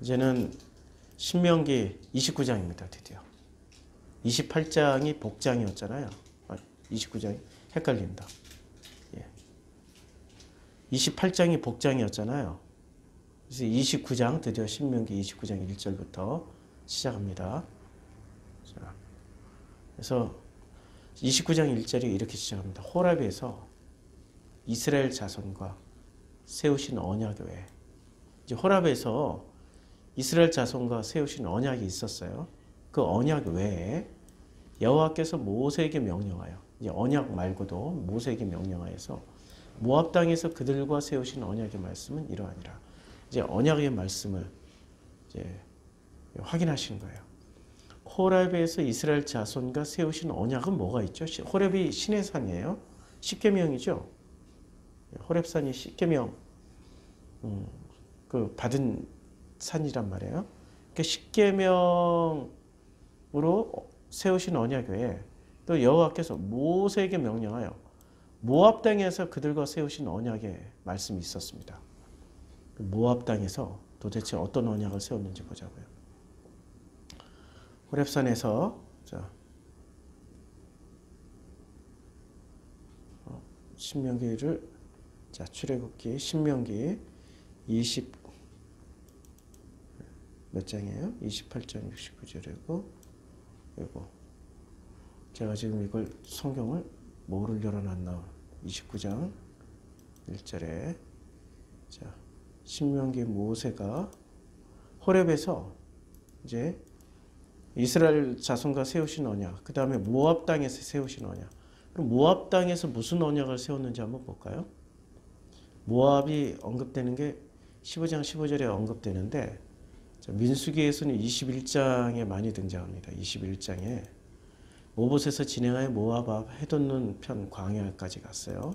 이제는 신명기 29장입니다. 드디어. 28장이 복장이었잖아요. 29장이 헷갈린다. 예. 28장이 복장이었잖아요. 그래서 29장 드디어 신명기 29장 1절부터 시작합니다. 자, 그래서 29장 1절이 이렇게 시작합니다. 호렙에서 이스라엘 자손과 세우신 언약 외에, 이제 호렙에서 이스라엘 자손과 세우신 언약이 있었어요. 그 언약 외에 여호와께서 모세에게 명령하여, 이제 언약 말고도 모세에게 명령하여서 모압 땅에서 그들과 세우신 언약의 말씀은 이러하니라. 이제 언약의 말씀을 이제 확인하시는 거예요. 호렙에서 이스라엘 자손과 세우신 언약은 뭐가 있죠? 호렙이 신의 산이에요. 십계명이죠. 호렙산이 십계명 그 받은 산이란 말이에요. 그러니까 십계명으로 세우신 언약 외에 또 여호와께서 모세에게 명령하여 모압 땅에서 그들과 세우신 언약의 말씀이 있었습니다. 모압 땅에서 도대체 어떤 언약을 세웠는지 보자고요. 호렙산에서 신명기를 출애굽기 신명기 20 몇 장이에요? 28장 69절이고, 그리고 제가 지금 이걸 성경을 뭐를 열어놨나? 29장 1절에 자, 신명기 모세가 호렙에서 이제 이스라엘 자손과 세우신 언약, 그 다음에 모압 땅에서 세우신 언약. 그럼 모압 땅에서 무슨 언약을 세웠는지 한번 볼까요? 모압이 언급되는 게 15장 15절에 언급되는데 민수기에서는 21장에 많이 등장합니다. 21장에 모봇에서 진행하여 모압 앞 해돋는 편 광야까지 갔어요.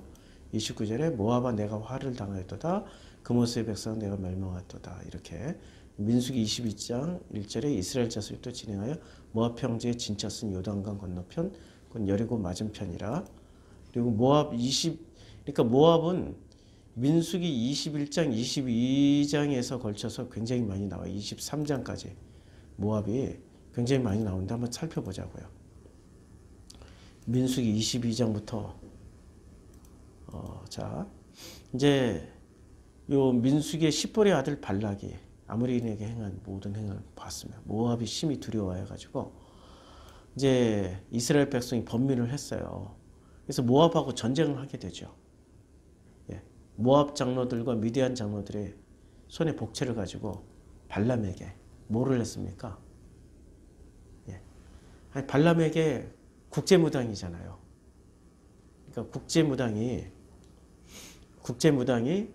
29절에 모압아 내가 화를 당하였도다. 그모스의 백성 내가 멸망하였도다. 이렇게 민수기 22장 1절에 이스라엘 자손이 또 진행하여 모압 평지에 진쳤은 요단강 건너편, 그건 여리고 맞은편이라. 그리고 그러니까 모압은 민수기 21장, 22장에서 걸쳐서 굉장히 많이 나와요. 23장까지 모압이 굉장히 많이 나오는데 한번 살펴보자고요. 민수기 22장부터 자 이제 요 민수기의 십볼의 아들 발락이 아므리인에게 행한 모든 행을 봤으며 모압이 심히 두려워해가지고 이제 이스라엘 백성이 번민을 했어요. 그래서 모압하고 전쟁을 하게 되죠. 모압 장로들과 미디안 장로들의 손에 복채를 가지고 발람에게 뭐를 했습니까? 아니, 발람에게 국제무당이잖아요. 그러니까 국제무당이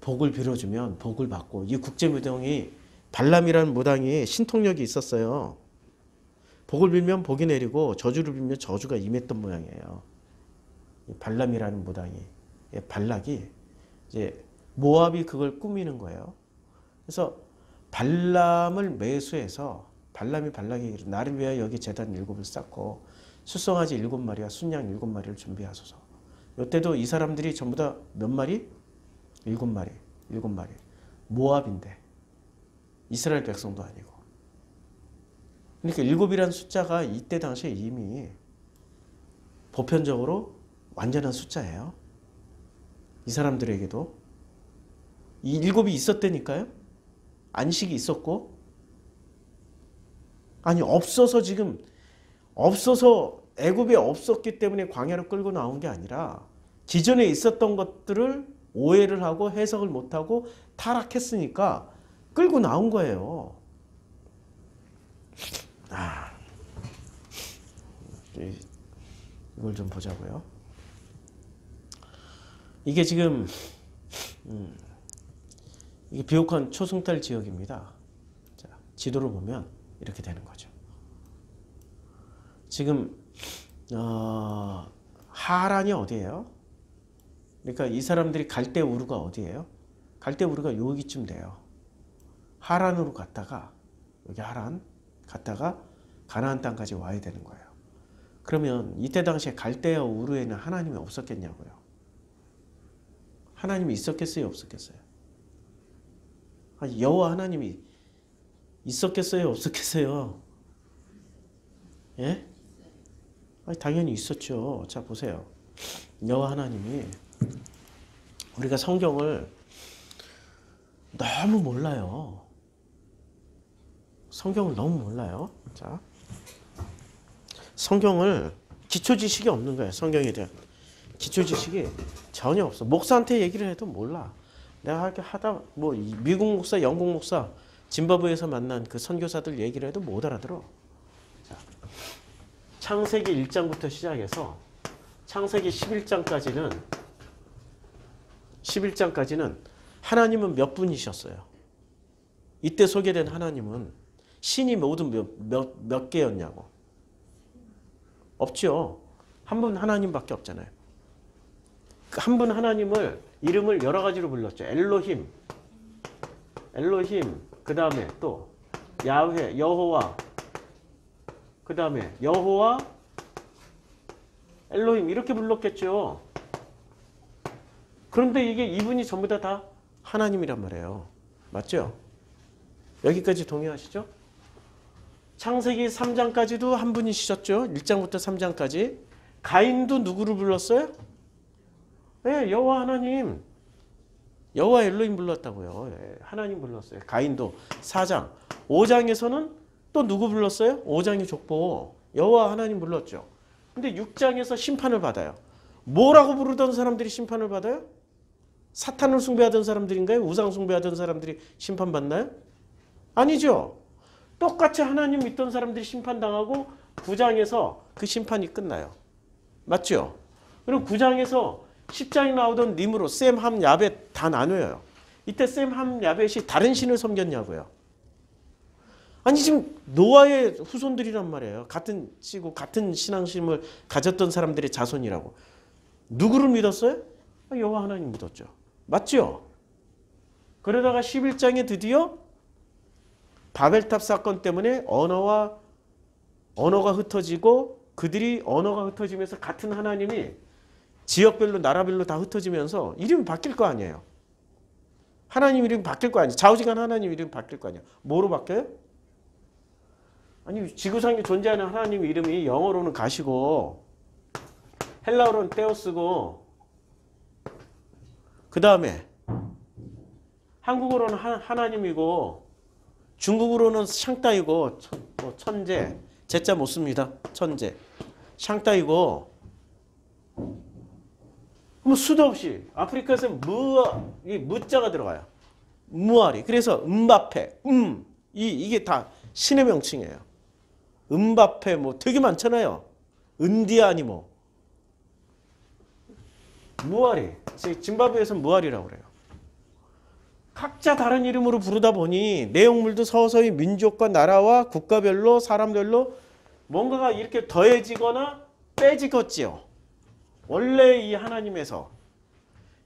복을 빌어주면 복을 받고, 이 국제무당이 발람이라는 무당이 신통력이 있었어요. 복을 빌면 복이 내리고 저주를 빌면 저주가 임했던 모양이에요. 발람이라는 무당이, 발락이 이제 모압이 그걸 꾸미는 거예요. 그래서 발람을 매수해서 발람이 발락에게 나를 위하여 여기 제단 7을 쌓고 수송아지 7마리와 순양 7마리를 준비하소서. 이때도 이 사람들이 전부 다 몇 마리? 7마리. 모압인데 이스라엘 백성도 아니고. 그러니까 7이라는 숫자가 이때 당시에 이미 보편적으로 완전한 숫자예요. 이 사람들에게도 이 7이 있었다니까요. 안식이 있었고, 아니 없어서 애굽에 없었기 때문에 광야로 끌고 나온 게 아니라 기존에 있었던 것들을 오해를 하고 해석을 못하고 타락했으니까 끌고 나온 거예요. 이걸 좀 보자고요. 이게 지금 이게 비옥한 초승달 지역입니다. 자, 지도를 보면 이렇게 되는 거죠. 지금 하란이 어디예요? 그러니까 이 사람들이 갈대 우르가 어디예요? 갈대 우르가 여기쯤 돼요. 하란으로 갔다가 여기 하란 갔다가 가나안 땅까지 와야 되는 거예요. 그러면 이때 당시에 갈대와 우르에는 하나님이 없었겠냐고요. 하나님이 있었겠어요? 없었겠어요? 여호와 하나님이 있었겠어요? 없었겠어요? 예? 아니, 당연히 있었죠. 자, 보세요. 여호와 하나님이 우리가 성경을 너무 몰라요. 성경을 너무 몰라요. 자, 성경을 기초 지식이 없는 거예요. 성경에 대한 기초 지식이 전혀 없어. 목사한테 얘기를 해도 몰라. 내가 이렇게 하다 뭐 미국 목사, 영국 목사, 짐바브웨에서 만난 그 선교사들 얘기를 해도 못 알아들어. 자, 창세기 1장부터 시작해서 창세기 11장까지는 하나님은 몇 분이셨어요? 이때 소개된 하나님은 신이 모두 몇 개였냐고. 없죠. 한 분 하나님밖에 없잖아요. 한 분 하나님을 이름을 여러 가지로 불렀죠. 엘로힘, 그 다음에 또 야훼, 여호와, 그 다음에 여호와, 엘로힘 이렇게 불렀겠죠. 그런데 이게 이분이 전부 다 하나님이란 말이에요. 맞죠? 여기까지 동의하시죠? 창세기 3장까지도 한 분이셨죠. 1장부터 3장까지. 가인도 누구를 불렀어요? 네, 여호와 하나님. 여호와 엘로힘 불렀다고요. 네, 하나님 불렀어요. 가인도 4장. 5장에서는 또 누구 불렀어요? 5장의 족보. 여호와 하나님 불렀죠. 근데 6장에서 심판을 받아요. 뭐라고 부르던 사람들이 심판을 받아요? 사탄을 숭배하던 사람들인가요? 우상 숭배하던 사람들이 심판받나요? 아니죠. 똑같이 하나님 믿던 사람들이 심판당하고 9장에서 그 심판이 끝나요. 맞죠? 그리고 9장에서 10장에 나오던 니므롯, 셈, 함, 야벳 다 나뉘어요. 이때 셈, 함, 야벳이 다른 신을 섬겼냐고요. 아니 지금 노아의 후손들이란 말이에요. 같은 씨고 같은 신앙심을 가졌던 사람들의 자손이라고. 누구를 믿었어요? 여호와 하나님 믿었죠. 맞죠? 그러다가 11장에 드디어 바벨탑 사건 때문에 언어가 흩어지고 그들이 언어가 흩어지면서 같은 하나님이 지역별로 나라별로 다 흩어지면서 이름이 바뀔 거 아니에요. 하나님 이름이 바뀔 거 아니에요. 좌우지간 하나님 이름이 바뀔 거 아니에요. 뭐로 바뀌어요? 아니 지구상에 존재하는 하나님 이름이 영어로는 가시고 헬라어로는 떼어쓰고 그 다음에 한국어로는 하나님이고 중국어로는 샹따이고 천재, 제자 못 씁니다. 천재, 샹따이고 뭐 수도 없이 아프리카에서 무자가 들어가요. 무아리. 그래서 음바페, 이게 다 신의 명칭이에요. 음바페 뭐 되게 많잖아요. 은디아니 뭐 무아리. 짐바브웨에서 무아리라고 그래요. 각자 다른 이름으로 부르다 보니 내용물도 서서히 민족과 나라와 국가별로 사람별로 뭔가가 이렇게 더해지거나 빼지겠지요. 원래 이 하나님에서.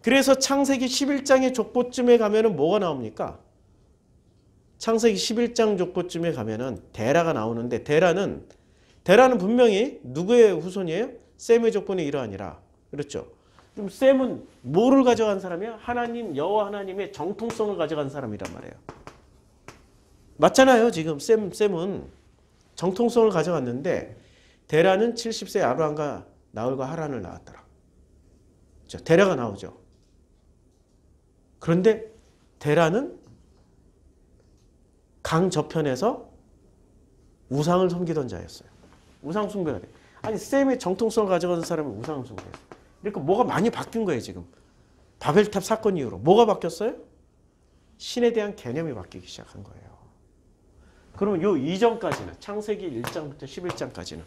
그래서 창세기 11장의 족보쯤에 가면은 뭐가 나옵니까? 창세기 11장 족보쯤에 가면은 데라가 나오는데 데라는 분명히 누구의 후손이에요? 셈의 족보는 이러하니라. 그렇죠? 그럼 셈은 뭐를 가져간 사람이야? 하나님, 여호와 하나님의 정통성을 가져간 사람이란 말이에요. 맞잖아요. 지금 셈은 정통성을 가져갔는데 데라는 70세 아브라함과 나홀과 하란을 낳았더라. 그렇죠? 데라가 나오죠. 그런데 데라는 강 저편에서 우상을 섬기던 자였어요. 우상 숭배가 돼. 아니 셈의 정통성을 가져가는 사람은 우상을 숭배했어요. 그러니까 뭐가 많이 바뀐 거예요 지금. 바벨탑 사건 이후로. 뭐가 바뀌었어요? 신에 대한 개념이 바뀌기 시작한 거예요. 그러면 요 이전까지는 창세기 1장부터 11장까지는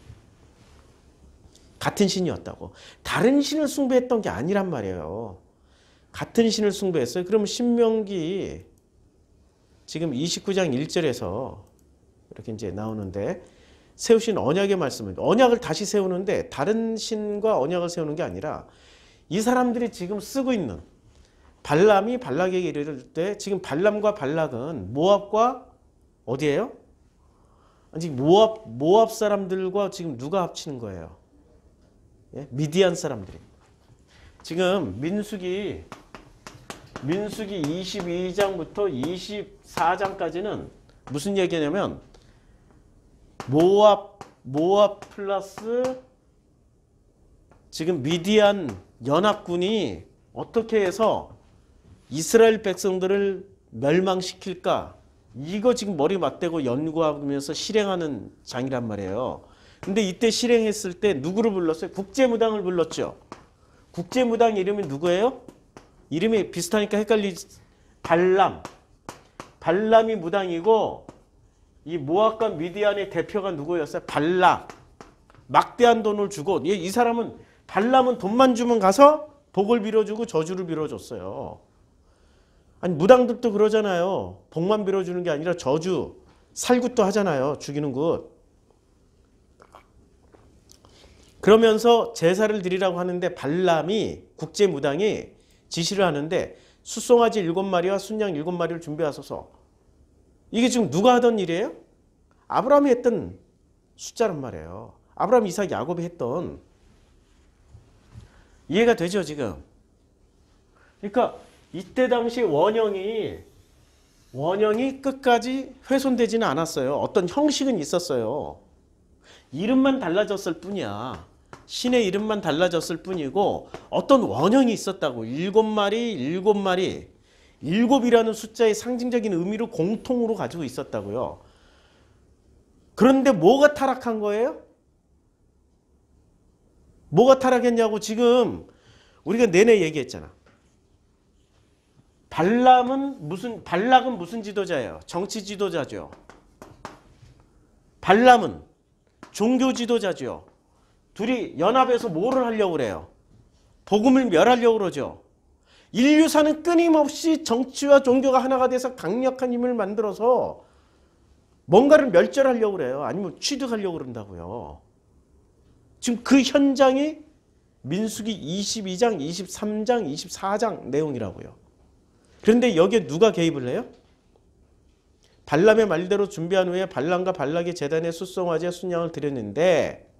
같은 신이었다고. 다른 신을 숭배했던 게 아니란 말이에요. 같은 신을 숭배했어요. 그러면 신명기 지금 29장 1절에서 이렇게 이제 나오는데 세우신 언약의 말씀입니다. 언약을 다시 세우는데 다른 신과 언약을 세우는 게 아니라 이 사람들이 지금 쓰고 있는 발람이 발락에게 이를 때 지금 발람과 발락은 모압과 어디예요? 아니 모압 사람들과 지금 누가 합치는 거예요? 예? 미디안 사람들이. 지금 민수기 22장부터 24장까지는 무슨 얘기냐면 모압 플러스 지금 미디안 연합군이 어떻게 해서 이스라엘 백성들을 멸망시킬까? 이거 지금 머리 맞대고 연구하면서 실행하는 장이란 말이에요. 근데 이때 실행했을 때 누구를 불렀어요? 국제무당을 불렀죠. 국제무당 이름이 누구예요? 이름이 비슷하니까 헷갈리지. 발람이 무당이고 이 모압과 미디안의 대표가 누구였어요? 발락. 막대한 돈을 주고 이 사람은 발람은 돈만 주면 가서 복을 빌어주고 저주를 빌어줬어요. 아니 무당들도 그러잖아요. 복만 빌어주는 게 아니라 저주, 살굿도 하잖아요. 죽이는 굿. 그러면서 제사를 드리라고 하는데 발람이 국제무당이 지시를 하는데 숫송아지 7마리와 순양 7마리를 준비하소서. 이게 지금 누가 하던 일이에요? 아브라함이 했던 숫자란 말이에요. 아브라함, 이삭, 야곱이 했던. 이해가 되죠 지금? 그러니까 이때 당시 원형이 끝까지 훼손되지는 않았어요. 어떤 형식은 있었어요. 이름만 달라졌을 뿐이야. 신의 이름만 달라졌을 뿐이고 어떤 원형이 있었다고. 7마리 7이라는 숫자의 상징적인 의미를 공통으로 가지고 있었다고요. 그런데 뭐가 타락한 거예요? 뭐가 타락했냐고 지금 우리가 내내 얘기했잖아. 발락은 무슨 지도자예요? 정치 지도자죠. 발람은 종교 지도자죠. 둘이 연합해서 뭐를 하려고 그래요? 복음을 멸하려고 그러죠. 인류사는 끊임없이 정치와 종교가 하나가 돼서 강력한 힘을 만들어서 뭔가를 멸절하려고 그래요. 아니면 취득하려고 그런다고요. 지금 그 현장이 민수기 22장, 23장, 24장 내용이라고요. 그런데 여기에 누가 개입을 해요? 발람의 말대로 준비한 후에 발람과 발락의 제단에 숫송아지와 순양을 드렸는데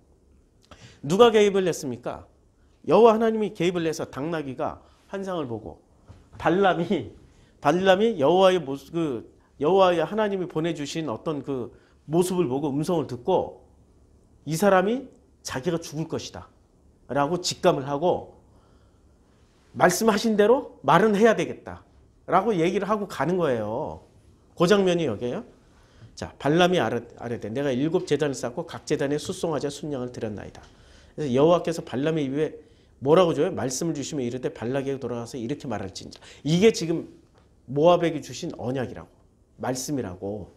누가 개입을 했습니까? 여호와 하나님이 개입을 해서 당나귀가 환상을 보고 발람이 여호와의 하나님이 보내주신 어떤 그 모습을 보고 음성을 듣고 이 사람이 자기가 죽을 것이다 라고 직감을 하고 말씀하신 대로 말은 해야 되겠다 라고 얘기를 하고 가는 거예요. 그 장면이 여기에요. 자, 발람이 아뢰되 내가 7제단을 쌓고 각 제단에 숫송아지와 순양을 드렸나이다. 그래서 여호와께서 발람의 입에 뭐라고 줘요? 말씀을 주시며 이르되 발락에게 돌아가서 이렇게 말할지니라. 이게 지금 모압에게 주신 언약이라고. 말씀이라고.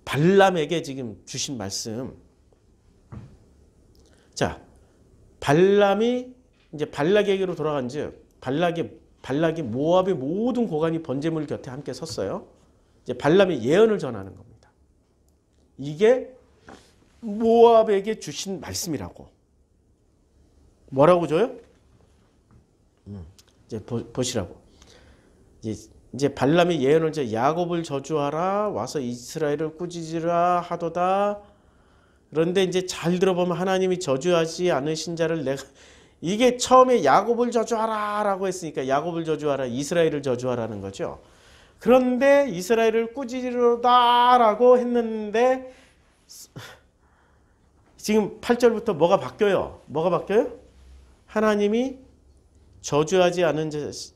발람에게 지금 주신 말씀. 자, 발람이 이제 발락에게로 돌아간즉 발락이 모압의 모든 고관이 번제물 곁에 함께 섰어요. 이제 발람이 예언을 전하는 겁니다. 이게 모압에게 주신 말씀이라고. 뭐라고 줘요? 이제 보시라고. 이제 발람이 예언을 이제 야곱을 저주하라 와서 이스라엘을 꾸짖으라 하도다. 그런데 이제 잘 들어보면 하나님이 저주하지 않으신 자를 내가 이게 처음에 야곱을 저주하라라고 했으니까 야곱을 저주하라, 이스라엘을 저주하라는 거죠. 그런데 이스라엘을 꾸짖으라라고 했는데 지금 8절부터 뭐가 바뀌어요? 뭐가 바뀌어요? 하나님이 저주하지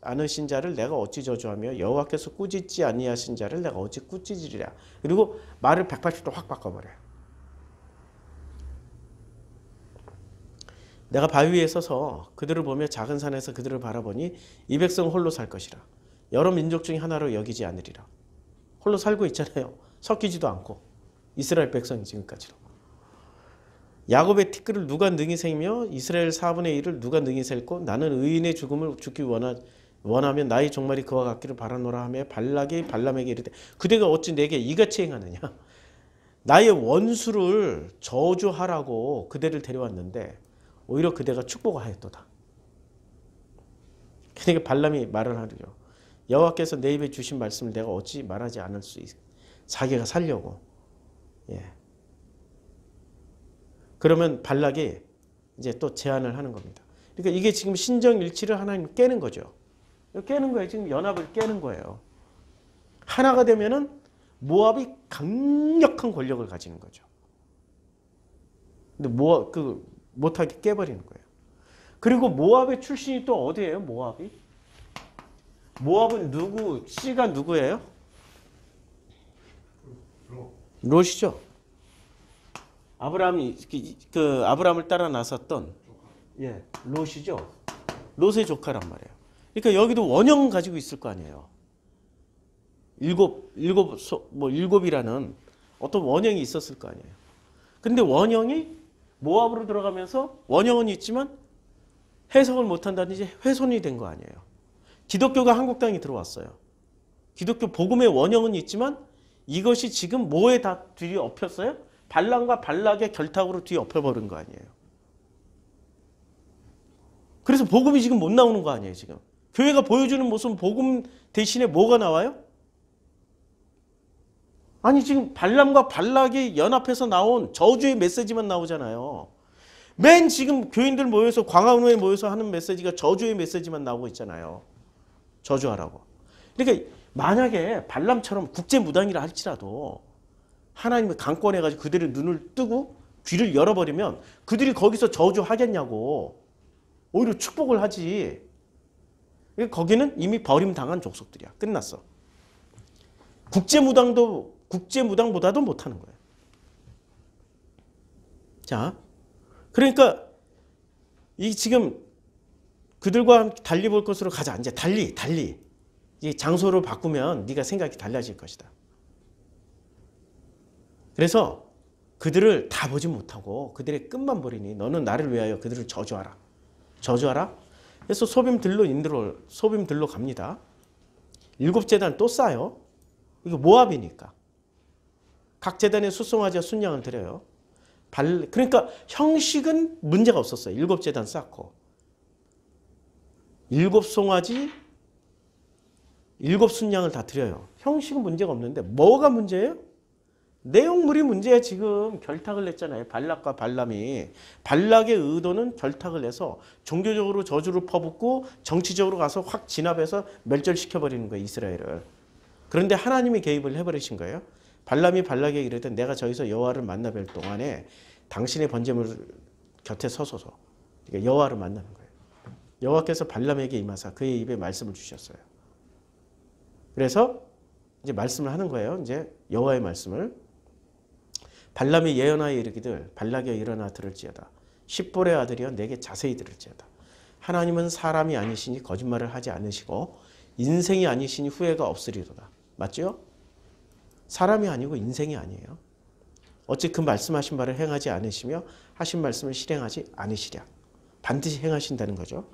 않으신 자를 내가 어찌 저주하며 여호와께서 꾸짖지 아니하신 자를 내가 어찌 꾸짖으리라. 그리고 말을 180도 확 바꿔버려요. 내가 바위 위에 서서 그들을 보며 작은 산에서 그들을 바라보니 이 백성 홀로 살 것이라. 여러 민족 중에 하나로 여기지 않으리라. 홀로 살고 있잖아요. 섞이지도 않고. 이스라엘 백성이 지금까지로. 야곱의 티끌을 누가 능히 세며 이스라엘 4분의 1을 누가 능히 셀고 나는 의인의 죽음을 죽기 원하면 나의 종말이 그와 같기를 바라노라 하며 발락이 발람에게 이르되 그대가 어찌 내게 이같이 행하느냐. 나의 원수를 저주하라고 그대를 데려왔는데 오히려 그대가 축복하였도다. 그러니까 발람이 말을 하죠. 여호와께서 내 입에 주신 말씀을 내가 어찌 말하지 않을 수 있어. 자기가 살려고. 예. 그러면 발락이 이제 또 제안을 하는 겁니다. 그러니까 이게 지금 신정일치를 하나님 깨는 거죠. 깨는 거예요. 지금 연합을 깨는 거예요. 하나가 되면은 모압이 강력한 권력을 가지는 거죠. 근데 못하게 깨버리는 거예요. 그리고 모압의 출신이 또 어디예요? 모압이? 모압은 누구? 씨가 누구예요? 롯이죠. 아브라함이 아브라함을 따라 나섰던 롯이죠. 롯의 조카란 말이에요. 그러니까 여기도 원형 가지고 있을 거 아니에요. 일곱이라는 어떤 원형이 있었을 거 아니에요. 근데 원형이 모압으로 들어가면서 원형은 있지만 해석을 못한다든지 훼손이 된 거 아니에요. 기독교가 한국 땅에 들어왔어요. 기독교 복음의 원형은 있지만 이것이 지금 뭐에 다 뒤에 엎였어요? 발람과 발락의 결탁으로 뒤에 엎여버린 거 아니에요. 그래서 복음이 지금 못 나오는 거 아니에요, 지금. 교회가 보여주는 모습은 복음 대신에 뭐가 나와요? 아니, 지금 발람과 발락이 연합해서 나온 저주의 메시지만 나오잖아요. 맨 지금 교인들 모여서 광화문에 모여서 하는 메시지가 저주의 메시지만 나오고 있잖아요. 저주하라고. 그러니까 만약에 발람처럼 국제무당이라 할지라도 하나님이 강권해가지고 그들의 눈을 뜨고 귀를 열어버리면 그들이 거기서 저주하겠냐고. 오히려 축복을 하지. 거기는 이미 버림당한 족속들이야. 끝났어. 국제무당보다도 못하는 거예요. 자, 그러니까 이 지금 그들과 달리 볼 것으로 가자. 이제 달리. 이 장소를 바꾸면 네가 생각이 달라질 것이다. 그래서 그들을 다 보지 못하고 그들의 끝만 보리니 너는 나를 위하여 그들을 저주하라. 그래서 소빔들로 갑니다. 7제단 또 쌓아요. 이거 모압이니까. 각 제단에 수송아지와 순양을 드려요. 그러니까 형식은 문제가 없었어요. 7제단 쌓고 7송아지 7순양을 다 드려요. 형식은 문제가 없는데 뭐가 문제예요? 내용물이 문제야. 지금 결탁을 냈잖아요. 발락과 발람이. 발락의 의도는 결탁을 해서 종교적으로 저주를 퍼붓고 정치적으로 가서 확 진압해서 멸절시켜버리는 거예요. 이스라엘을. 그런데 하나님이 개입을 해버리신 거예요. 발람이 발락에게 이르되 내가 저기서 여호와를 만나 뵐 동안에 당신의 번제물 곁에 서소서. 그러니까 여호와를 만나는 거예요. 여호와께서 발람에게 임하사 그의 입에 말씀을 주셨어요. 그래서 이제 말씀을 하는 거예요. 이제 여호와의 말씀을. 발람이 예언하여 이르기를 발락이여 일어나 들을지어다. 십볼의 아들이여 내게 자세히 들을지어다. 하나님은 사람이 아니시니 거짓말을 하지 않으시고 인생이 아니시니 후회가 없으리로다. 맞죠? 사람이 아니고 인생이 아니에요. 어찌 그 말씀하신 바를 행하지 않으시며 하신 말씀을 실행하지 않으시랴. 반드시 행하신다는 거죠.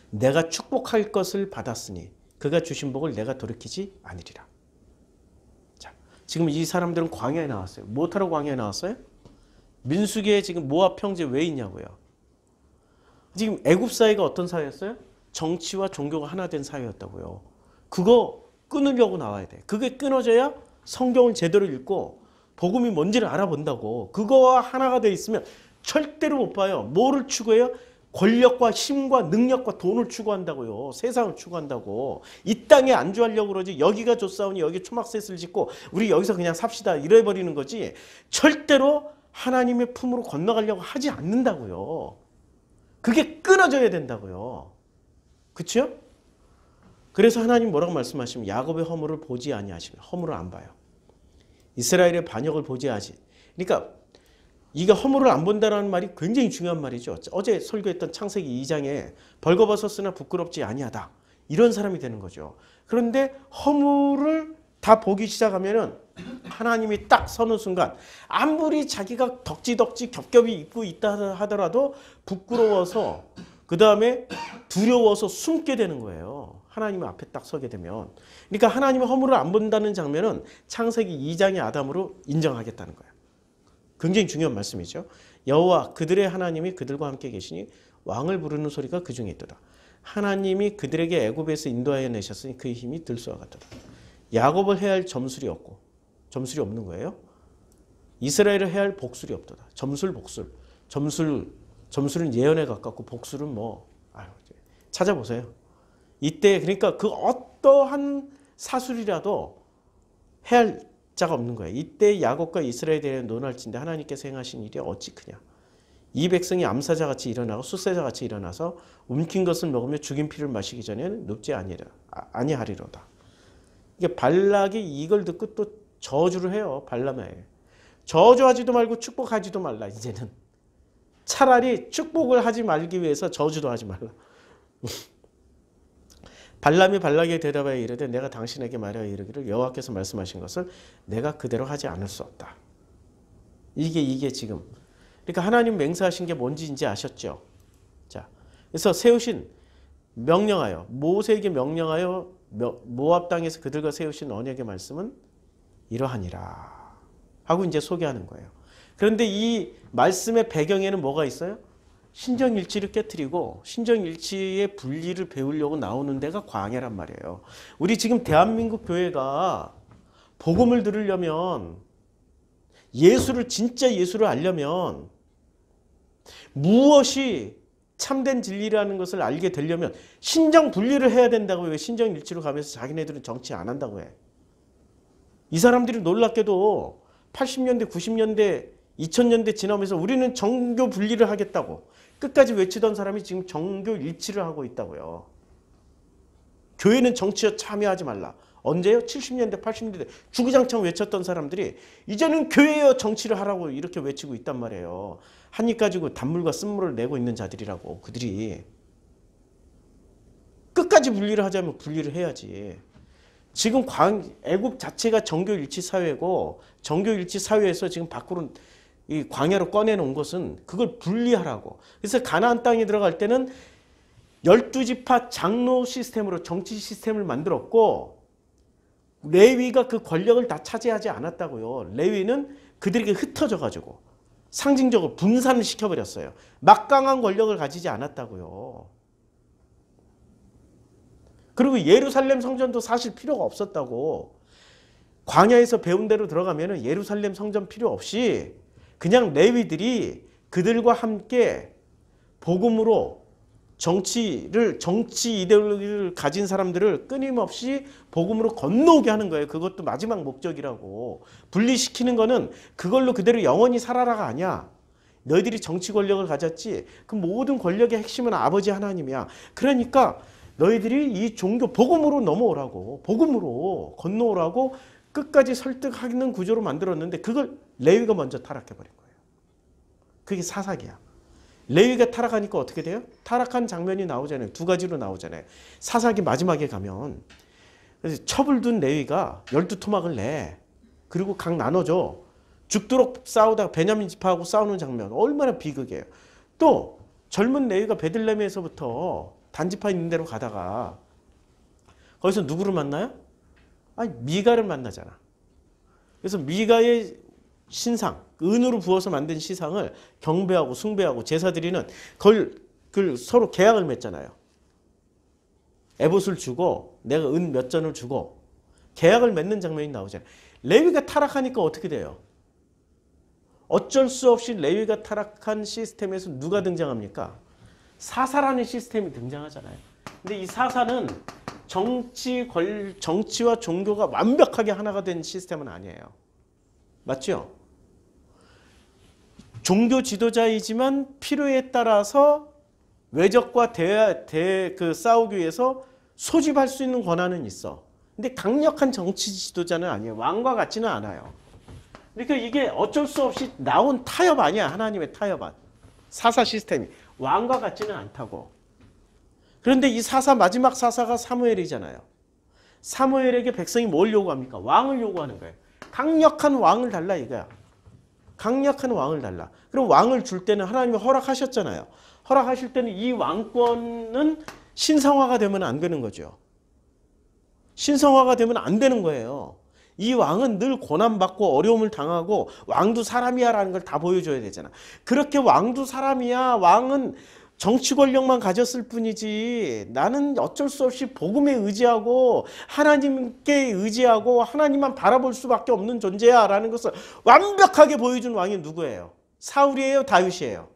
내가 축복할 것을 받았으니 그가 주신 복을 내가 돌이키지 않으리라. 자, 지금 이 사람들은 광야에 나왔어요. 무엇하러 광야에 나왔어요? 민수기에 지금 모압 평지에 왜 있냐고요. 지금 애굽 사회가 어떤 사회였어요? 정치와 종교가 하나 된 사회였다고요. 그거 끊으려고 나와야 돼. 그게 끊어져야 성경을 제대로 읽고 복음이 뭔지를 알아본다고. 그거와 하나가 돼 있으면 절대로 못 봐요. 뭐를 추구해요? 권력과 힘과 능력과 돈을 추구한다고요. 세상을 추구한다고. 이 땅에 안주하려고 그러지. 여기가 좋사오니 여기 초막셋을 짓고 우리 여기서 그냥 삽시다 이래버리는 거지. 절대로 하나님의 품으로 건너가려고 하지 않는다고요. 그게 끊어져야 된다고요. 그렇죠? 그래서 하나님 뭐라고 말씀하시면 야곱의 허물을 보지 아니하시면 허물을 안 봐요. 이스라엘의 반역을 보지 하지. 그러니까 이게 허물을 안 본다라는 말이 굉장히 중요한 말이죠. 어제 설교했던 창세기 2장에 벌거벗었으나 부끄럽지 아니하다. 이런 사람이 되는 거죠. 그런데 허물을 다 보기 시작하면은 하나님이 딱 서는 순간 아무리 자기가 덕지덕지 겹겹이 입고 있다 하더라도 부끄러워서 그 다음에 두려워서 숨게 되는 거예요. 하나님 앞에 딱 서게 되면. 그러니까 하나님의 허물을 안 본다는 장면은 창세기 2장의 아담으로 인정하겠다는 거예요. 굉장히 중요한 말씀이죠. 여호와 그들의 하나님이 그들과 함께 계시니 왕을 부르는 소리가 그 중에 있도다. 하나님이 그들에게 애굽에서 인도하여 내셨으니 그의 힘이 들소와 같도다. 야곱을 해야 할 점술이 없고 점술이 없는 거예요. 이스라엘을 해야 할 복술이 없도다. 점술, 복술. 점술은 예언에 가깝고 복술은 찾아보세요. 이때 그러니까 그 어떠한 사술이라도 해야 할 자가 없는 거예요. 이때 야곱과 이스라엘에 대해 논할진대 하나님께서 행하신 일이 어찌 크냐. 이 백성이 암사자같이 일어나고 숫세자같이 일어나서 움킨 것을 먹으며 죽인 피를 마시기 전에는 눕지 아니하리로다. 이게 발락이 이걸 듣고 또 저주를 해요. 발람에. 저주하지도 말고 축복하지도 말라. 이제는 차라리 축복을 하지 말기 위해서 저주도 하지 말라. 발람이 발락에게 대답하여 이르되 내가 당신에게 말하여 이르기를 여호와께서 말씀하신 것을 내가 그대로 하지 않을 수 없다. 이게 지금. 그러니까 하나님 맹세하신 게 뭔지 이제 아셨죠? 자, 그래서 세우신 명령하여 모세에게 명령하여 모압 땅에서 그들과 세우신 언약의 말씀은 이러하니라 하고 이제 소개하는 거예요. 그런데 이 말씀의 배경에는 뭐가 있어요? 신정일치를 깨트리고 신정일치의 분리를 배우려고 나오는 데가 광야란 말이에요. 우리 지금 대한민국 교회가 복음을 들으려면 예수를 진짜 예수를 알려면 무엇이 참된 진리라는 것을 알게 되려면 신정 분리를 해야 된다고. 왜 신정일치로 가면서 자기네들은 정치 안 한다고 해. 이 사람들이 놀랍게도 80년대 90년대 2000년대 지나면서 우리는 정교 분리를 하겠다고 끝까지 외치던 사람이 지금 정교 일치를 하고 있다고요. 교회는 정치에 참여하지 말라. 언제요? 70년대 80년대 주구장창 외쳤던 사람들이 이제는 교회여 정치를 하라고 이렇게 외치고 있단 말이에요. 한 입 가지고 단물과 쓴물을 내고 있는 자들이라고. 그들이 끝까지 분리를 하자면 분리를 해야지. 지금 애국 자체가 정교일치 사회고 정교일치 사회에서 지금 밖으로 이 광야로 꺼내놓은 것은 그걸 분리하라고. 그래서 가나안 땅에 들어갈 때는 12지파 장로 시스템으로 정치 시스템을 만들었고 레위가 그 권력을 다 차지하지 않았다고요. 레위는 그들에게 흩어져 가지고 상징적으로 분산을 시켜버렸어요. 막강한 권력을 가지지 않았다고요. 그리고 예루살렘 성전도 사실 필요가 없었다고. 광야에서 배운 대로 들어가면 예루살렘 성전 필요 없이 그냥 레위들이 그들과 함께 복음으로 정치 이데올로기를 가진 사람들을 끊임없이 복음으로 건너오게 하는 거예요. 그것도 마지막 목적이라고. 분리시키는 거는 그걸로 그대로 영원히 살아라가 아니야. 너희들이 정치 권력을 가졌지. 그 모든 권력의 핵심은 아버지 하나님이야. 그러니까 너희들이 이 종교 복음으로 넘어오라고. 복음으로 건너오라고 끝까지 설득하는 구조로 만들었는데 그걸 레위가 먼저 타락해버린 거예요. 그게 사사기야. 레위가 타락하니까 어떻게 돼요? 타락한 장면이 나오잖아요. 두 가지로 나오잖아요. 사사기 마지막에 가면 첩을 둔 레위가 12토막을 내. 그리고 각 나눠줘. 죽도록 싸우다가 베냐민 지파하고 싸우는 장면. 얼마나 비극이에요. 또 젊은 레위가 베들레헴에서부터 단지파 있는 데로 가다가 거기서 누구를 만나요? 아니 미가를 만나잖아. 그래서 미가의 신상, 은으로 부어서 만든 시상을 경배하고 숭배하고 제사 드리는 그걸 서로 계약을 맺잖아요. 에봇을 주고 내가 은 몇 전을 주고 계약을 맺는 장면이 나오잖아요. 레위가 타락하니까 어떻게 돼요? 어쩔 수 없이 레위가 타락한 시스템에서 누가 등장합니까? 사사라는 시스템이 등장하잖아요. 근데 이 사사는 정치와 종교가 완벽하게 하나가 된 시스템은 아니에요. 맞죠? 종교 지도자이지만 필요에 따라서 외적과 싸우기 위해서 소집할 수 있는 권한은 있어. 근데 강력한 정치 지도자는 아니에요. 왕과 같지는 않아요. 그러니까 이게 어쩔 수 없이 나온 타협 아니야. 하나님의 타협안. 사사 시스템이. 왕과 같지는 않다고. 그런데 이 마지막 사사가 사무엘이잖아요. 사무엘에게 백성이 뭘 요구합니까? 왕을 요구하는 거예요. 강력한 왕을 달라 이거야. 강력한 왕을 달라. 그럼 왕을 줄 때는 하나님이 허락하셨잖아요. 허락하실 때는 이 왕권은 신성화가 되면 안 되는 거죠. 신성화가 되면 안 되는 거예요. 이 왕은 늘 고난받고 어려움을 당하고 왕도 사람이야 라는 걸 다 보여줘야 되잖아. 그렇게 왕도 사람이야. 왕은 정치 권력만 가졌을 뿐이지 나는 어쩔 수 없이 복음에 의지하고 하나님께 의지하고 하나님만 바라볼 수밖에 없는 존재야 라는 것을 완벽하게 보여준 왕이 누구예요? 사울이에요? 다윗이에요?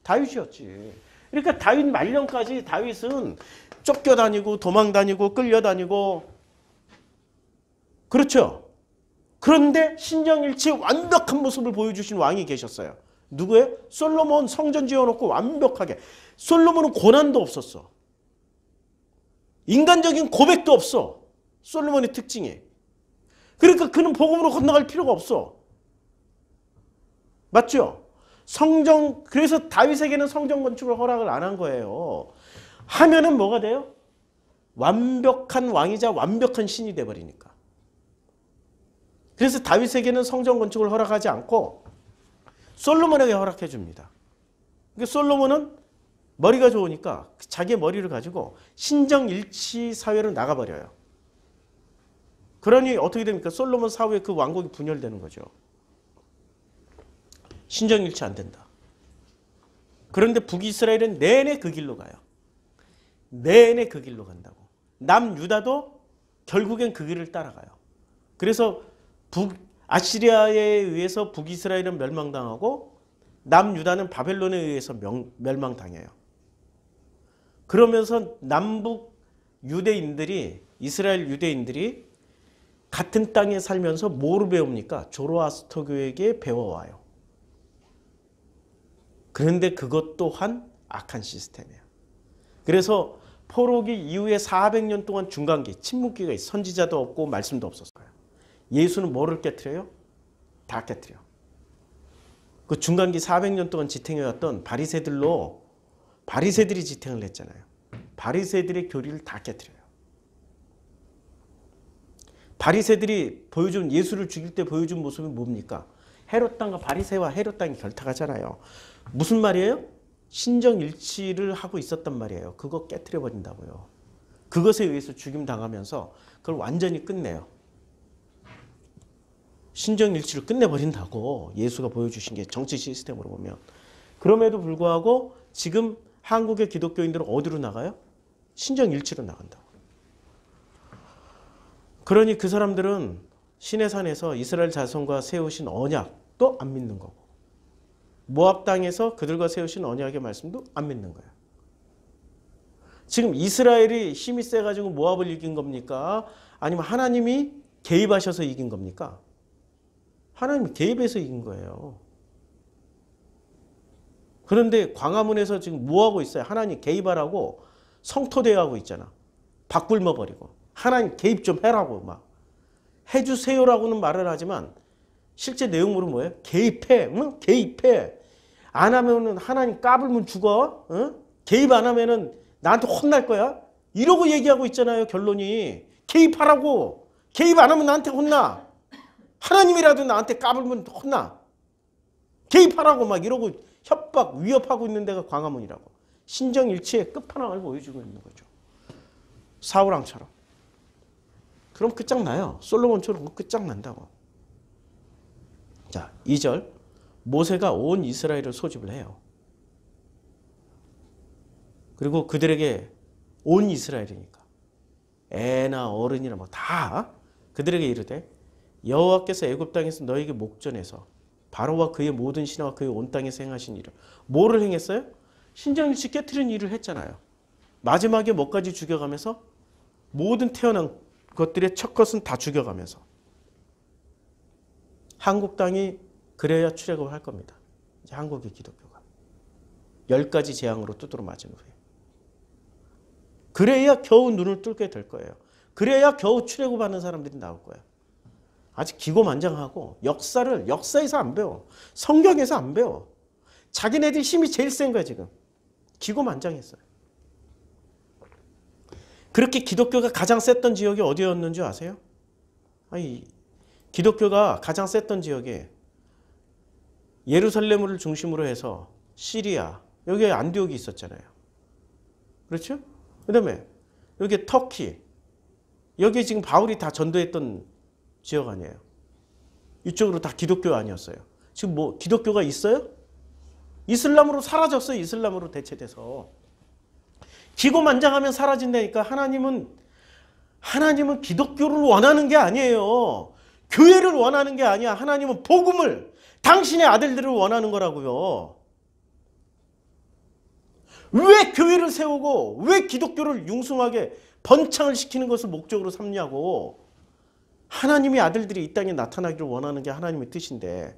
다윗이었지. 그러니까 다윗 말년까지 다윗은 쫓겨다니고 도망다니고 끌려다니고 그렇죠? 그런데 신정일치의 완벽한 모습을 보여주신 왕이 계셨어요. 누구예요? 솔로몬. 성전 지어놓고 완벽하게. 솔로몬은 고난도 없었어. 인간적인 고백도 없어. 솔로몬의 특징이. 그러니까 그는 복음으로 건너갈 필요가 없어. 맞죠? 성전, 그래서 다윗에게는 성전 건축을 허락을 안 한 거예요. 하면은 뭐가 돼요? 완벽한 왕이자 완벽한 신이 돼버리니까. 그래서 다윗에게는 성전 건축을 허락하지 않고 솔로몬에게 허락해 줍니다. 그러니까 솔로몬은 머리가 좋으니까 자기의 머리를 가지고 신정일치 사회로 나가버려요. 그러니 어떻게 됩니까? 솔로몬 사후에 그 왕국이 분열되는 거죠. 신정일치 안 된다. 그런데 북이스라엘은 내내 그 길로 가요. 내내 그 길로 간다고. 남유다도 결국엔 그 길을 따라가요. 그래서 아시리아에 의해서 북이스라엘은 멸망당하고 남유다는 바벨론에 의해서 멸망당해요. 그러면서 남북 유대인들이, 이스라엘 유대인들이 같은 땅에 살면서 뭐를 배웁니까? 조로아스터교에게 배워와요. 그런데 그것 또한 악한 시스템이에요. 그래서 포로기 이후에 400년 동안 중간기, 침묵기가 있어요. 선지자도 없고 말씀도 없었어요. 예수는 뭐를 깨트려요? 다 깨트려. 그 중간기 400년 동안 지탱해왔던 바리새들이 지탱을 했잖아요. 바리새들의 교리를 다 깨트려요. 바리새들이 보여준, 예수를 죽일 때 보여준 모습이 뭡니까? 헤롯 땅과 바리새와 헤롯 땅이 결탁하잖아요. 무슨 말이에요? 신정일치를 하고 있었단 말이에요. 그거 깨트려 버린다고요. 그것에 의해서 죽임 당하면서 그걸 완전히 끝내요. 신정일치를 끝내버린다고 예수가 보여주신 게 정치 시스템으로 보면. 그럼에도 불구하고 지금 한국의 기독교인들은 어디로 나가요? 신정일치로 나간다고. 그러니 그 사람들은 시내산에서 이스라엘 자손과 세우신 언약도 안 믿는 거고, 모압 땅에서 그들과 세우신 언약의 말씀도 안 믿는 거예요. 지금 이스라엘이 힘이 세가지고 모압을 이긴 겁니까? 아니면 하나님이 개입하셔서 이긴 겁니까? 하나님이 개입해서 이긴 거예요. 그런데 광화문에서 지금 뭐하고 있어요? 하나님 개입하라고 성토대하고 있잖아. 박 굶어버리고. 하나님 개입 좀 해라고 막. 해주세요라고는 말을 하지만 실제 내용으로 뭐예요? 개입해. 응? 개입해. 안 하면은 하나님 까불면 죽어. 응? 개입 안 하면은 나한테 혼날 거야. 이러고 얘기하고 있잖아요. 결론이. 개입하라고. 개입 안 하면 나한테 혼나. 하나님이라도 나한테 까불면 혼나. 개입하라고 막 이러고 협박, 위협하고 있는 데가 광화문이라고. 신정일치의 끝판왕을 보여주고 있는 거죠. 사울왕처럼. 그럼 끝장나요. 솔로몬처럼 끝장난다고. 자, 2절. 모세가 온 이스라엘을 소집을 해요. 그리고 그들에게 온 이스라엘이니까 애나 어른이나 뭐 다 그들에게 이르되 여호와께서 애굽 땅에서 너에게 목전에서 바로와 그의 모든 신하와 그의 온 땅에서 행하신 일을 뭐를 행했어요? 신정일치 깨트린 일을 했잖아요. 마지막에 뭐까지 죽여가면서 모든 태어난 것들의 첫 것은 다 죽여가면서 한국 땅이 그래야 출애굽을 할 겁니다. 이제 한국의 기독교가 10가지 재앙으로 두드러 맞은 후에 그래야 겨우 눈을 뚫게 될 거예요. 그래야 겨우 출애굽하는 사람들이 나올 거예요. 아직 기고만장하고 역사에서 안 배워. 성경에서 안 배워. 자기네들 힘이 제일 센 거야 지금. 기고만장했어요. 그렇게 기독교가 가장 셌던 지역이 어디였는 줄 아세요? 아니, 기독교가 가장 셌던 지역에 예루살렘을 중심으로 해서 시리아, 여기에 안디옥이 있었잖아요. 그렇죠? 그 다음에 여기 터키, 여기에 지금 바울이 다 전도했던 지역 아니에요. 이쪽으로 다 기독교 아니었어요. 지금 뭐 기독교가 있어요? 이슬람으로 사라졌어요. 이슬람으로 대체돼서. 기고만장하면 사라진다니까. 하나님은 기독교를 원하는 게 아니에요. 교회를 원하는 게 아니야. 하나님은 복음을, 당신의 아들들을 원하는 거라고요. 왜 교회를 세우고 왜 기독교를 융숭하게 번창을 시키는 것을 목적으로 삼냐고. 하나님의 아들들이 이 땅에 나타나기를 원하는 게 하나님의 뜻인데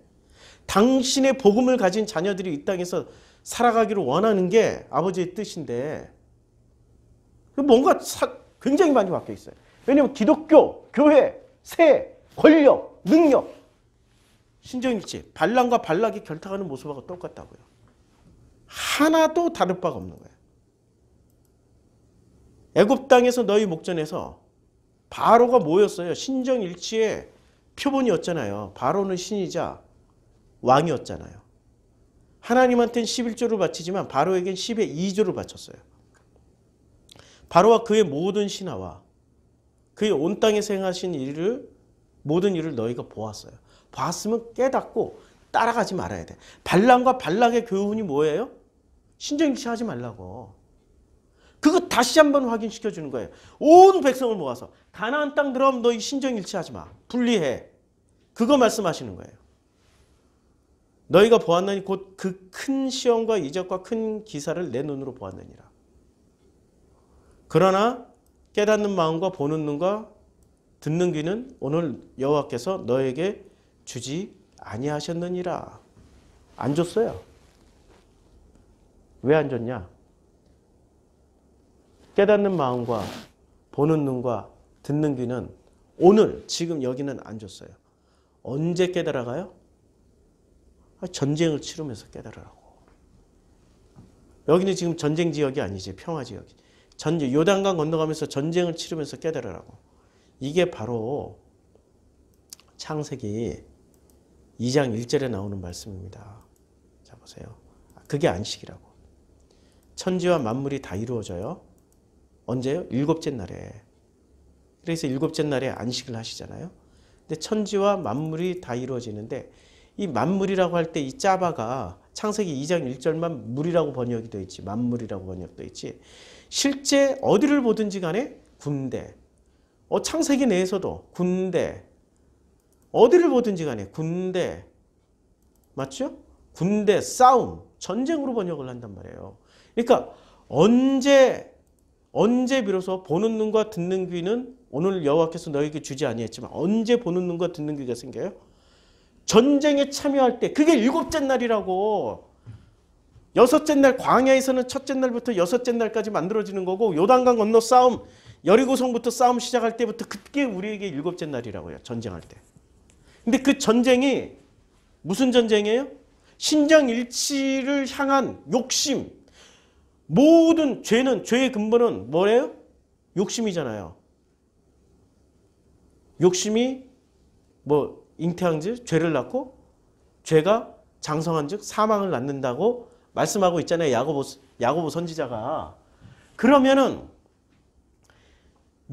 당신의 복음을 가진 자녀들이 이 땅에서 살아가기를 원하는 게 아버지의 뜻인데 뭔가 굉장히 많이 바뀌어 있어요. 왜냐하면 기독교, 교회, 세, 권력, 능력, 신정일치, 발람과 발락이 결탁하는 모습하고 똑같다고요. 하나도 다를 바가 없는 거예요. 애굽 땅에서 너희 목전에서 바로가 뭐였어요? 신정일치의 표본이었잖아요. 바로는 신이자 왕이었잖아요. 하나님한테는 11조를 바치지만 바로에겐 10의 2조를 바쳤어요. 바로와 그의 모든 신하와 그의 온 땅에서 행하신 모든 일을 너희가 보았어요. 봤으면 깨닫고 따라가지 말아야 돼. 발람과 발락의 교훈이 뭐예요? 신정일치 하지 말라고. 그거 다시 한번 확인시켜 주는 거예요. 온 백성을 모아서 가나안 땅 들어가면 너희 신정일치 하지 마. 분리해. 그거 말씀하시는 거예요. 너희가 보았나니 곧 그 큰 시험과 이적과 큰 기사를 내 눈으로 보았느니라. 그러나 깨닫는 마음과 보는 눈과 듣는 귀는 오늘 여호와께서 너에게 주지 아니하셨느니라. 안 줬어요. 왜 안 줬냐? 깨닫는 마음과 보는 눈과 듣는 귀는 오늘 지금 여기는 안 줬어요. 언제 깨달아가요? 전쟁을 치르면서 깨달으라고. 여기는 지금 전쟁 지역이 아니지. 평화 지역이. 요단강 건너가면서 전쟁을 치르면서 깨달으라고. 이게 바로 창세기 2장 1절에 나오는 말씀입니다. 자 보세요. 그게 안식이라고. 천지와 만물이 다 이루어져요. 언제요? 일곱째 날에. 그래서 일곱째 날에 안식을 하시잖아요. 근데 천지와 만물이 다 이루어지는데 이 만물이라고 할 때 이 짜바가 창세기 2장 1절만 물이라고 번역이 되어 있지 만물이라고 번역되어 있지 실제 어디를 보든지 간에 군대, 창세기 내에서도 군대, 어디를 보든지 간에 군대, 맞죠? 군대, 싸움, 전쟁으로 번역을 한단 말이에요. 그러니까 언제 비로소 보는 눈과 듣는 귀는 오늘 여호와께서 너에게 주지 아니했지만 언제 보는 눈과 듣는 귀가 생겨요? 전쟁에 참여할 때. 그게 일곱째 날이라고. 여섯째 날 광야에서는 첫째 날부터 여섯째 날까지 만들어지는 거고 요단강 건너 싸움 여리고성부터 싸움 시작할 때부터 그게 우리에게 일곱째 날이라고요. 전쟁할 때. 근데 그 전쟁이 무슨 전쟁이에요? 신정일치를 향한 욕심. 모든 죄의 근본은 뭐래요? 욕심이잖아요. 욕심이 잉태한즉 죄를 낳고 죄가 장성한즉 사망을 낳는다고 말씀하고 있잖아요. 야고보 선지자가. 그러면은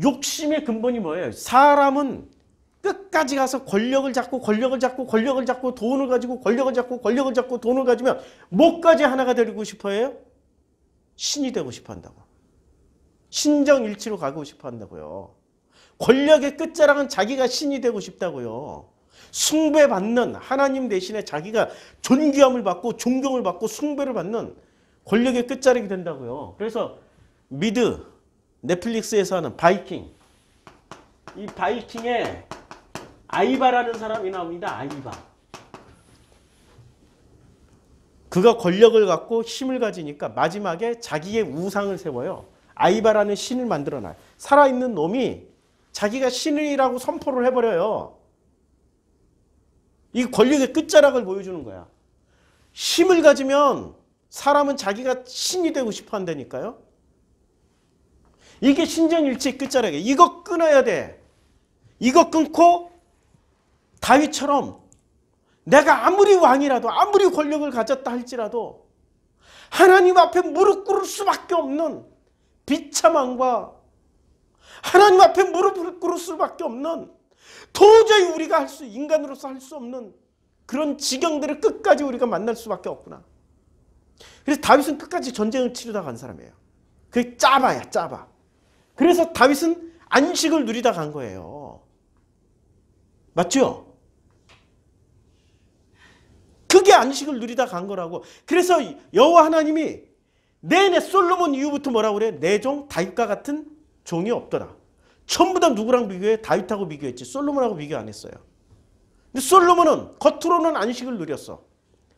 욕심의 근본이 뭐예요? 사람은 끝까지 가서 권력을 잡고 돈을 가지고 권력을 잡고 돈을 가지면 뭐까지 하나가 되고 싶어해요? 신이 되고 싶어 한다고. 신정일치로 가고 싶어 한다고요. 권력의 끝자락은 자기가 신이 되고 싶다고요. 숭배받는 하나님 대신에 자기가 존귀함을 받고 존경을 받고 숭배를 받는 권력의 끝자락이 된다고요. 그래서 넷플릭스에서 하는 바이킹. 이 바이킹에 아이바라는 사람이 나옵니다. 아이바. 그가 권력을 갖고 힘을 가지니까 마지막에 자기의 우상을 세워요. 아이바라는 신을 만들어놔요. 살아있는 놈이 자기가 신이라고 선포를 해버려요. 이 권력의 끝자락을 보여주는 거야. 힘을 가지면 사람은 자기가 신이 되고 싶어 한다니까요. 이게 신정일치의 끝자락이에요. 이거 끊어야 돼. 이거 끊고 다윗처럼 내가 아무리 왕이라도 아무리 권력을 가졌다 할지라도 하나님 앞에 무릎 꿇을 수밖에 없는 비참함과 하나님 앞에 무릎 꿇을 수밖에 없는 도저히 우리가 인간으로서 할 수 없는 그런 지경들을 끝까지 우리가 만날 수밖에 없구나. 그래서 다윗은 끝까지 전쟁을 치르다 간 사람이에요. 그게 짜바야, 짜바. 그래서 다윗은 안식을 누리다 간 거예요. 맞죠? 그게 안식을 누리다 간 거라고. 그래서 여호와 하나님이 내내 솔로몬 이후부터 뭐라고 그래? 내 종 다윗과 같은 종이 없더라. 전부 다 누구랑 비교해? 다윗하고 비교했지. 솔로몬하고 비교 안 했어요. 근데 솔로몬은 겉으로는 안식을 누렸어.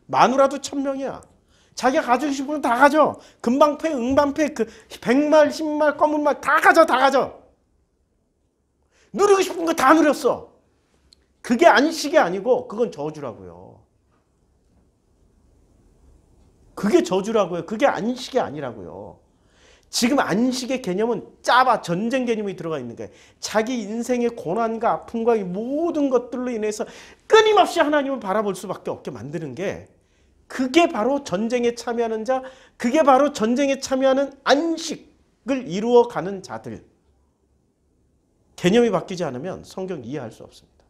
마누라도 1000명이야. 자기가 가지고 싶은 건 다 가져. 금방패, 응방패, 그 100말, 10말, 검은 말 다 가져, 다 가져. 누리고 싶은 거 다 누렸어. 그게 안식이 아니고 그건 저주라고요. 그게 저주라고요. 그게 안식이 아니라고요. 지금 안식의 개념은 짜봐 전쟁 개념이 들어가 있는 거예요. 자기 인생의 고난과 아픔과 이 모든 것들로 인해서 끊임없이 하나님을 바라볼 수밖에 없게 만드는 게 그게 바로 전쟁에 참여하는 자, 그게 바로 전쟁에 참여하는 안식을 이루어가는 자들. 개념이 바뀌지 않으면 성경 이해할 수 없습니다.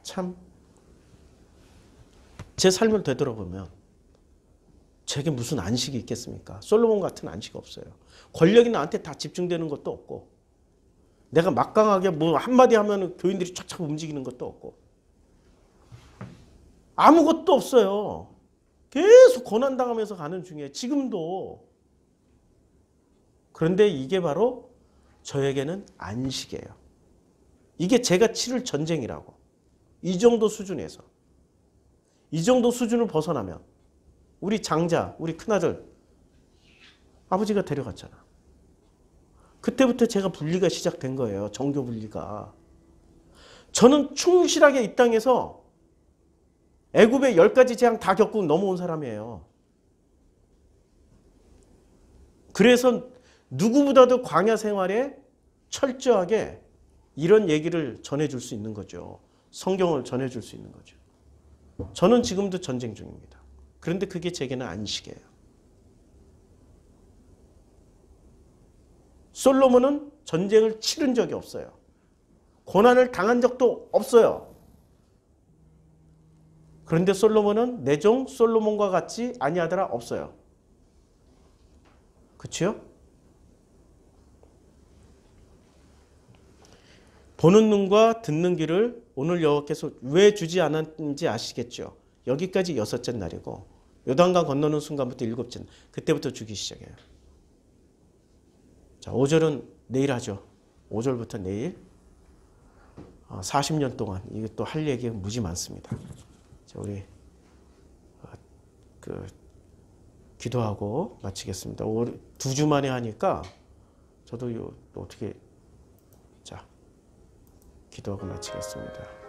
참 제 삶을 되돌아보면 제게 무슨 안식이 있겠습니까? 솔로몬 같은 안식 없어요. 권력이 나한테 다 집중되는 것도 없고 내가 막강하게 뭐 한마디 하면 교인들이 촥촥 움직이는 것도 없고 아무것도 없어요. 계속 고난당하면서 가는 중에 지금도. 그런데 이게 바로 저에게는 안식이에요. 이게 제가 치를 전쟁이라고. 이 정도 수준에서. 이 정도 수준을 벗어나면 우리 장자, 우리 큰아들 아버지가 데려갔잖아. 그때부터 제가 분리가 시작된 거예요. 정교 분리가. 저는 충실하게 이 땅에서 애굽의 10가지 재앙 다 겪고 넘어온 사람이에요. 그래서 누구보다도 광야 생활에 철저하게 이런 얘기를 전해줄 수 있는 거죠. 성경을 전해줄 수 있는 거죠. 저는 지금도 전쟁 중입니다. 그런데 그게 제게는 안식이에요. 솔로몬은 전쟁을 치른 적이 없어요. 고난을 당한 적도 없어요. 그런데 솔로몬은 내 종 솔로몬과 같지 아니하더라 없어요. 그렇죠? 보는 눈과 듣는 귀를 오늘 여호와께서 왜 주지 않았는지 아시겠죠? 여기까지 6째 날이고 요단강 건너는 순간부터 7째 날. 그때부터 주기 시작해요. 자, 5절은 내일 하죠. 5절부터 내일 40년 동안 이게 또 할 얘기가 무지 많습니다. 자, 우리 기도하고 마치겠습니다. 2주 만에 하니까 저도 어떻게 자 기도하고 마치겠습니다.